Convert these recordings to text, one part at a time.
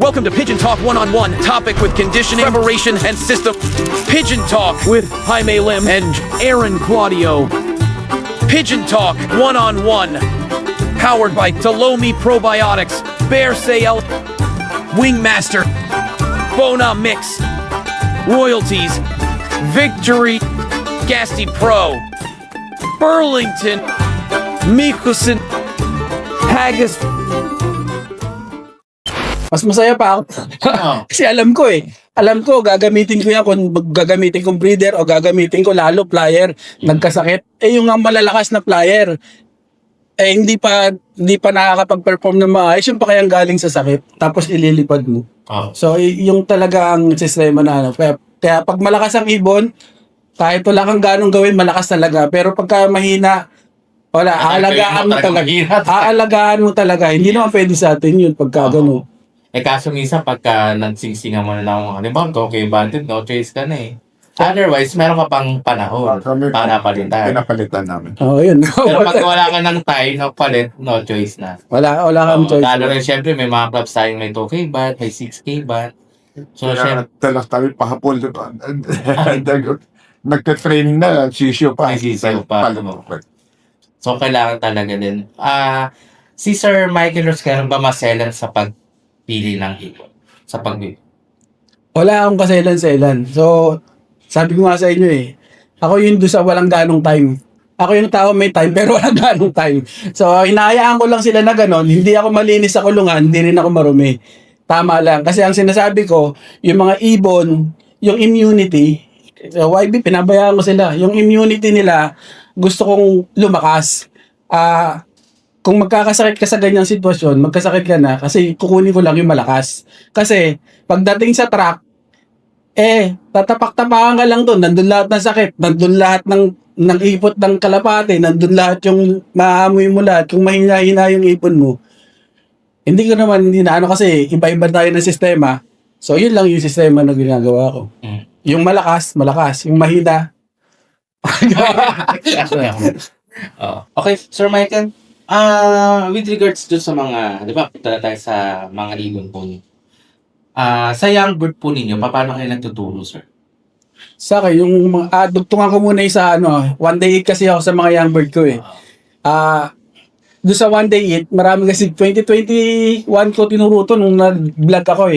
Welcome to Pigeon Talk One-on-One, topic with conditioning, preparation, and system. Pigeon Talk with Jaime Lim and Aaron Claudio. Pigeon Talk One-on-One, powered by Delomi Probiotics, Bear Sale, Wingmaster, Bona Mix, Royalties, Victory, Gasty Pro, Burlington, Mikusin, Haggis. Mas masaya pa ako. Kasi alam ko gagamitin ko yan kung gagamitin kong breeder o gagamitin ko lalo plier, nagkasakit. Yung nga malalakas na plier, hindi pa nakakapag-perform na maayos, yung pa kayang galing sa sakit, tapos ililipad mo. So, yung talaga ang sistema na ano. Kaya pag malakas ang ibon, kahit wala kang ganong gawin, malakas talaga. Pero pagka mahina, wala, aalagaan mo talaga. Hindi naman pwede sa atin yun pagka gano'n. Kaso minsan pagka nagsisinga mo na lang, halimbawa, okay, banded, no choice ka na eh. Otherwise, meron ka pang panahon para palitan. Pinapalitan namin. Yun. Pero pag wala ka ng tie, no palit, no choice na. wala kang choice. Lalo rin, syempre, may mga clubs tayong may 2K bat, may 6K bat. So, syempre, Talas tayo pahapon. Nagka-training na, sisyo pa. May sisiyo pa. So, kailangan talaga din. Si Sir Michael Rosquero ba maselan sa pagpili ng ibon? Sa pag-ibig? Wala akong kaselan-selan. So, sabi ko nga sa inyo ako yun doon sa walang ganong time. Ako yung tao may time pero walang ganong time. So, hinahayaan ko lang sila na ganon. Hindi ako malinis sa kulungan, hindi rin ako marumi. Tama lang. Kasi ang sinasabi ko, yung mga ibon, yung immunity, YB, pinabayaan ko sila. Yung immunity nila, gusto kong lumakas. Kung magkakasakit ka sa ganyang sitwasyon, magkasakit ka na kasi kukunin ko lang yung malakas. Kasi pagdating sa track, tatapak-tapakan ka lang doon. Nandun lahat ng sakit, nandun lahat ng ipot ng kalapate, nandun lahat yung maamoy mo lahat, kung mahina-hina yung ipon mo. Hindi na ano kasi iba-iba tayo ng sistema. So yun lang yung sistema na ginagawa ko. Yung malakas. Yung mahina. Okay, Sir Michael. With regards to sa mga, di ba, punta tayo sa mga ibon po niyo. Sa young bird po ninyo, paano kayo nagtuturo, sir? Sa akin, yung mga, dugtungan ko muna yung sa one day eat kasi ako sa mga young bird ko doon sa one day eat, marami kasi 2021 ko tinuruto nung nag-vlog ako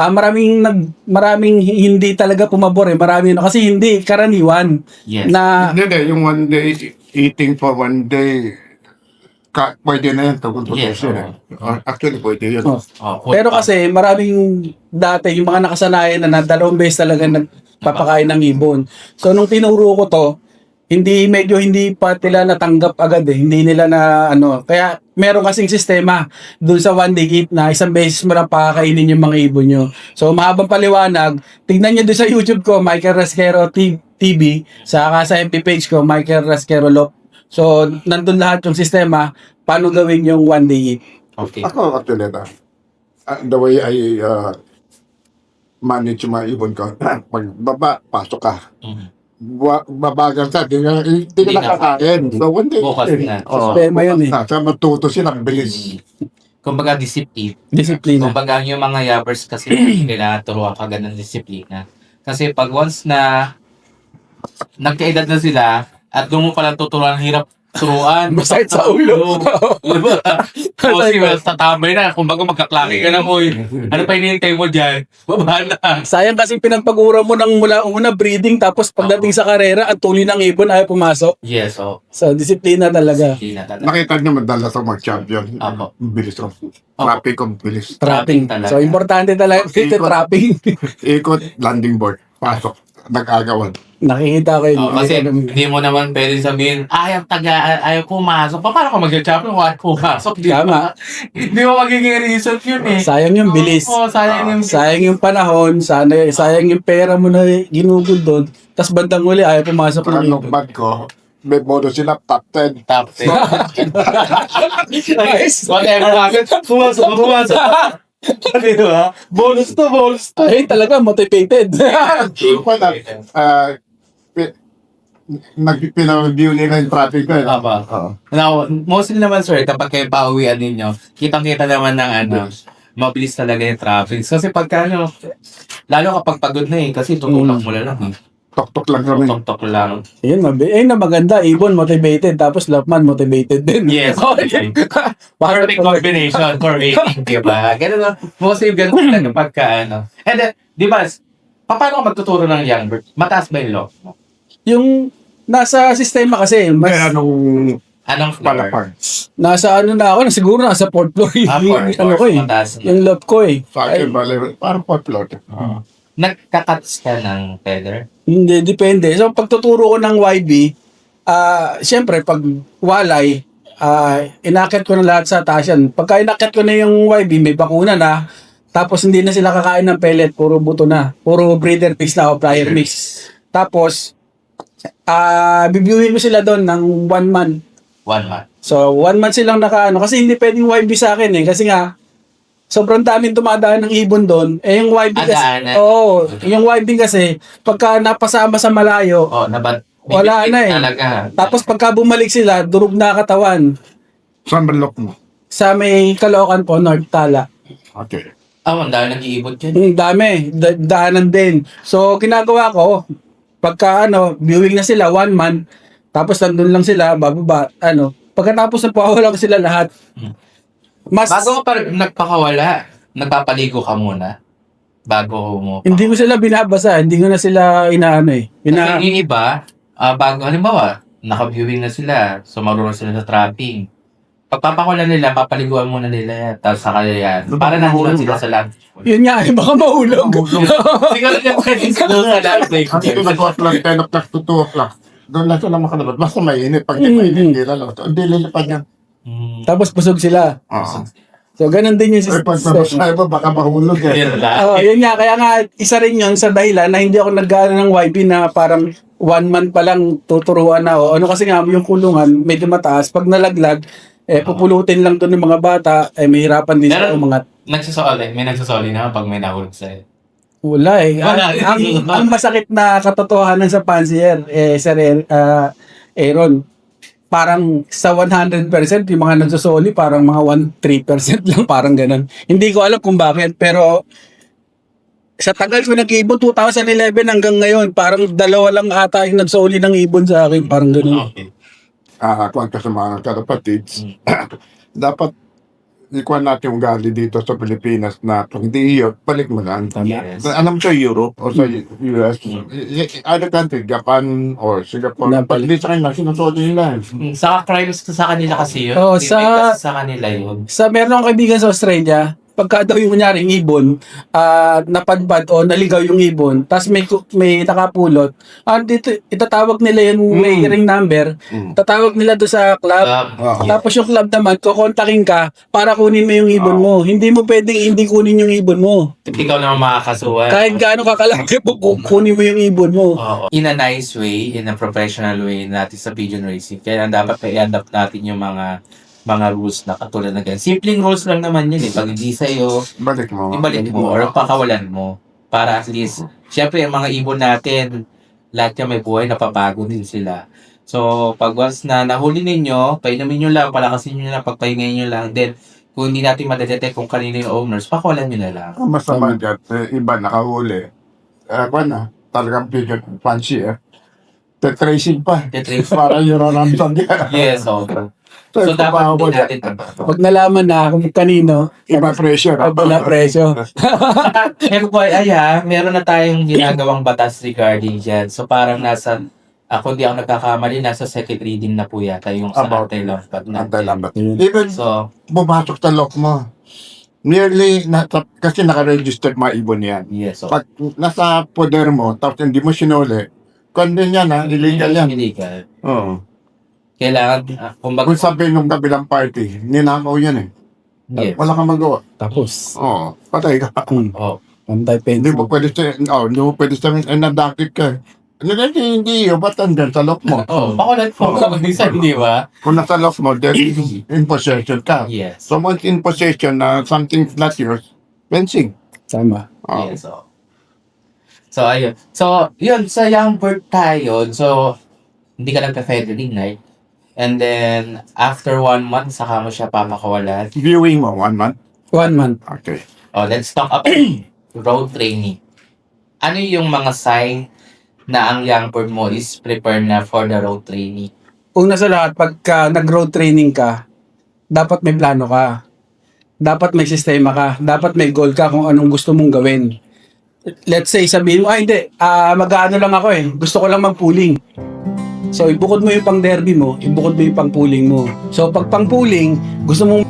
maraming hindi talaga pumabor marami kasi hindi karaniwan. Yes. Hindi, yung one day, eating for one day, pwede na yan. Actually, pwede yun. Pero kasi maraming dati, yung mga nakasanayan na dalawang beses talaga nagpapakain ng ibon. So nung tinuro ko to, hindi pa nila natanggap agad Hindi nila na Kaya meron kasing sistema doon sa one day eat na isang beses mo lang pakakainin yung mga ibon nyo. So mahabang paliwanag, tignan nyo doon sa YouTube ko, Michael Rasquero TV, saka sa MP page ko, Michael Rasquero Lop. So nandun lahat yung sistema, paano gawin yung one day eat. Okay. Ako, actually, the way I manage yung mga ibon ko, pag pasok ka. Babagal ka, di ka nakakain. So, one day, Bukas na. Sistema yun Sa matuto sila, bilis. Kumbaga, disiplina. Disiplina. Kumbaga, yung mga yabbers kasi kailangan turuan ka ng disiplina. Kasi pag once na nagkaedad na sila, at doon mo palang tuturuan, hirap turuan. Masakit sa ulo. Diba? Kasi tatamay na. Kumbaga magkaklaki ka na mo. Ano pa hinihintay mo dyan? Baba na. Sayang kasi pinagpagura mo ng mula una breeding tapos pagdating sa karera ang tuloy ng ibon ayaw pumasok. Yes, So disiplina talaga. Disiplina talaga. Nakita niyo madala sa mag-champion. Apo. Bilis ko. Traffic ko, bilis. Trapping. talaga. So importante talaga ito trapping. Ikot, landing board. Pasok. Nag-agawan. Nakikita ko yun. Kasi hindi mo naman pwede sabihin, ayaw pumasok. Paano ka mag-champion kung ayaw pumasok? Tama. Hindi mo magiging reason yun Sayang yung bilis. Oo, sayang yung Sayang yung panahon, sayang yung pera mo na ginugol doon. Tapos bandang uli ayaw pumasok ng Ang ibon. bad ko, may bonus sila, top 10. top 10. Nice. Whatever happens, pumasok. Diba? Bonus to. Ay, talaga motivated. Wala. Pinag-review nila yung traffic ko. Now, mostly naman sir, kapag kayo pauwian ninyo, kitang-kita naman ng mabilis talaga yung traffic. Kasi pagka ano, lalo kapag pagod na kasi tutulak mo na lang. Tok-tok lang kami. Tok-tok lang. Ayun na maganda. Ibon motivated, tapos Lapman motivated din. Yes. Parang Perfect combination for rating, di ba? Ganun lang. Mostly ganun talaga pagka ano. And then, di ba, paano ka magtuturo ng young bird? Mataas ba yung lock mo? Yung nasa sistema kasi, mas, Kaya anong Anong floor? palapar? nasa ano na ako, siguro nasa fourth floor yung Fourth ano ko floor. eh. Mataas na. Yung love ko eh. Sa akin, bale, parang pot-plot. Nagka-cuts ka ng feather? Hindi, depende. So, pagtuturo ko ng YB, siyempre, pag walay, inakit ko na lahat sa taas yan. Pagka inakit ko na yung YB, may bakuna na, tapos hindi na sila kakain ng pellet, puro buto na. Puro breeder mix na o flyer mix. Tapos, bibiuhin ko sila doon ng 1 month. 1 month. So, 1 month silang nakaano. Kasi hindi pwedeng YB sa akin eh. Kasi nga, sobrang daming dumadaan ng ibon doon. Eh, yung YB kasi, Daanan. oo, yung YB kasi, pagka napasama sa malayo, Oh, wala na eh. Talaga. tapos pagka bumalik sila, durog na katawan. Saan ba lock mo? Sa may Caloocan po, North Tala. Okay. Ang dami nag-iibot dyan. Dami, daanan din. So, ginagawa ko, pagka viewing na sila, 1 month, tapos nandun lang sila, bababa, pagkatapos na pawala ko sila lahat. Mas, Bago ka pa nagpakawala, nagpapaligo ka muna. Bago mo. hindi ko sila binabasa, hindi ko na sila inaano eh. Kasi yung iba, bago, halimbawa, naka-viewing na sila, so marunong sila sa trapping. Pagpapakulan nila, papaliguan muna nila yan, tapos saka yan. Para nandun sila sa lunch. Yun nga, baka mahulog. Siguro niya pwede sa lunch break. Kasi kung nag-o'clock, 10 o'clock to 2 o'clock, doon lang sila makalabas. Basta mainit. Pag di mainit, hindi lalabas. Hindi lilipad yan. Tapos busog sila. Oo. So, ganun din yung Ay, pag system. nabasahe mo, baka mahulog eh. Yun lang. Oo, yun nga. Kaya nga, isa rin yun sa dahilan na hindi ako nag-aaral ng YB na parang 1 month pa lang tuturuan na ako. Ano kasi nga, yung kulungan, medyo mataas. Pag nalaglag, pupulutin lang doon ng mga bata, mahirapan din sa Meron- umangat. May nagsasoli na pag may nahulog sa'yo. Wala eh. Wala. Ang masakit na katotohanan sa pansier, Sir Aaron, parang sa 100%, yung mga nagsusoli, parang mga 1-3% lang, parang ganun. Hindi ko alam kung bakit, pero sa tagal ko nag-ibon, 2011 hanggang ngayon, parang 2 lang ata yung nagsoli ng ibon sa akin, parang ganun. Okay. Kuwan ka sa mga kapatids. Dapat ikuan natin yung gali dito sa Pilipinas na kung hindi iyo, balik mo lang. Yes. Alam sa Europe o sa US, other country, Japan or Singapore, pag hindi sa kanila, sinusoli nila. Saka crimes sa kanila kasi yun. Oo, Tinigdas sa kanila yun. Sa meron akong kaibigan sa Australia, pagka daw yung kunyaring ibon, napadpad o naligaw yung ibon, tapos may nakapulot, dito, itatawag nila yung may ring number, tatawag nila doon sa club, tapos yung club naman, kukontakin ka para kunin mo yung ibon mo. Hindi mo pwedeng hindi kunin yung ibon mo. Ikaw naman makakasuhan. Kahit gaano kakalaki mo, kunin mo yung ibon mo. Oo. In a nice way, in a professional way natin sa pigeon racing. Kaya dapat i-adapt natin yung mga rules na katulad na ganyan. Simpleng rules lang naman yun eh. Pag hindi sa'yo, Balik mo. ibalik mo or pakawalan mo. Para at least, syempre yung mga ibon natin, lahat yan may buhay, napapago din sila. So, pag once na nahuli ninyo, painumin nyo lang, palakasin nyo lang, pagpahingayin nyo lang. Then, kung hindi natin madetect kung kanino yung owners, pakawalan nyo na lang. Ang masama dyan, iba nakahuli. Kuwan na, talagang pigeon fancy eh. Tracing pa. Tetrace. Para yung ransom niya. Yes, okay. So, dapat din natin. Pag nalaman na kung kanino, Iba pressure. wala presyo. Pero boy, meron na tayong ginagawang batas regarding dyan. So parang nasa, kung di ako nagkakamali, nasa second reading na po yata yung sa About anti-lambat natin. Anti-lambat. Even So, pumasok sa lock mo, nearly, kasi naka-registered mga ibon yan. yes. So, Pag nasa poder mo, tapos hindi mo sinuli, kung din yan ha, illegal yan. illegal. Oo. Kailangan, kumbaga, Kung sabihin ng kabilang party, ninakaw yan eh. yes. Wala kang magawa. Tapos, Oo, patay ka. Oh, pantay Hindi pencil. mo pwede hindi mo pwede sabihin, nadakit ka. Hindi, ba't andyan sa lock mo? pakulat po. Minsan, di ba? Kung nasa lock mo, then in possession ka. Yes. So once in possession na something's not yours, fencing. Sama. Oo. Yes, so, ayun. So, yun, sa young bird tayo, so, hindi ka nagpa-feathering, right? And then, after 1 month, saka mo siya papakawalan. Viewing mo, 1 month. 1 month. Okay. Oh, let's talk about road training. Ano yung mga sign na ang young bird mo is prepared na for the road training? Una sa lahat, pagka nag-road training ka, dapat may plano ka. Dapat may sistema ka. Dapat may goal ka kung anong gusto mong gawin. Let's say, sabihin mo, hindi, mag-ano lang ako eh. Gusto ko lang mag-pooling. So, ibukod mo yung pang-derby mo, ibukod mo yung pang-pooling mo. So, pag pang-pooling, gusto mong